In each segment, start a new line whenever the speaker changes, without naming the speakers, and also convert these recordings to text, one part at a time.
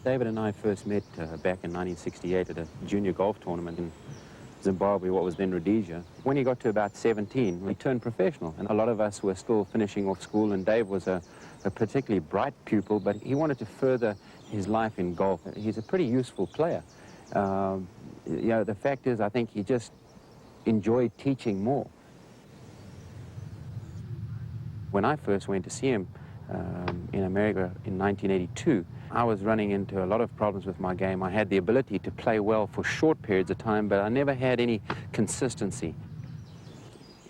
David and I first met back in 1968 at a junior golf tournament in Zimbabwe, what was then Rhodesia. When he got to about 17, he turned professional, and a lot of us were still finishing off school, and Dave was a particularly bright pupil, but he wanted to further his life in golf. He's a pretty useful player. You know, the fact is, I think he just enjoyed teaching more. When I first went to see him in America in 1982, I was running into a lot of problems with my game. I had the ability to play well for short periods of time, but I never had any consistency.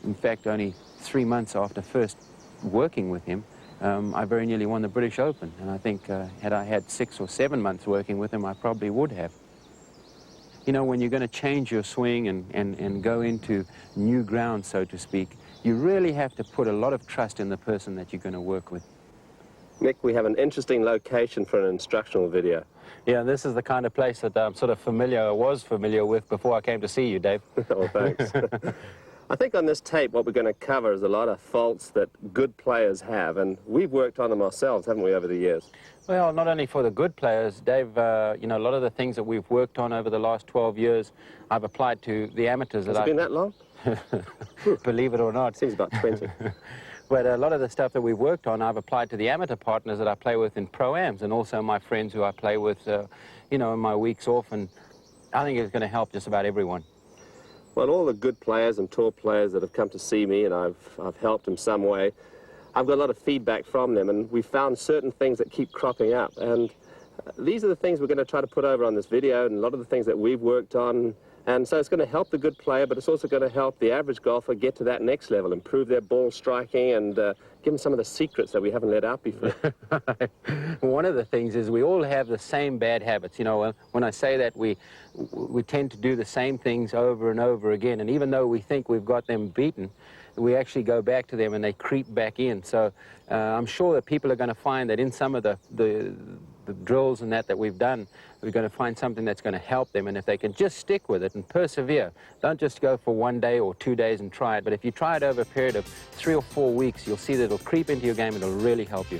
In fact, only 3 months after first working with him, I very nearly won the British Open. And I think had I had 6 or 7 months working with him, I probably would have. You know, when you're going to change your swing and go into new ground, so to speak, you really have to put a lot of trust in the person that you're going to work with.
Nick, we have an interesting location for an instructional video.
Yeah, this is the kind of place that I'm sort of was familiar with before I came to see you, Dave.
Oh, thanks. I think on this tape what we're going to cover is a lot of faults that good players have, and we've worked on them ourselves, haven't we, over the years?
Well, not only for the good players, Dave, you know, a lot of the things that we've worked on over the last 12 years, I've applied to the amateurs.
Has it been that long?
Believe it or not.
Seems about 20.
But a lot of the stuff that we've worked on, I've applied to the amateur partners that I play with in pro-ams, and also my friends who I play with, you know, in my weeks off, and I think it's going to help just about everyone.
Well, all the good players and tour players that have come to see me, and I've helped in some way, I've got a lot of feedback from them, and we've found certain things that keep cropping up, and these are the things we're going to try to put over on this video, and a lot of the things that we've worked on. And so it's going to help the good player, but it's also going to help the average golfer get to that next level, improve their ball striking, and give them some of the secrets that we haven't let out before.
One of the things is we all have the same bad habits. You know, when I say that, we tend to do the same things over and over again, and even though we think we've got them beaten, we actually go back to them and they creep back in. So I'm sure that people are going to find that in some of the drills and that we've done, we're going to find something that's going to help them, and if they can just stick with it and persevere, don't just go for 1 day or 2 days and try it, but if you try it over a period of 3 or 4 weeks, you'll see that it'll creep into your game and it'll really help you.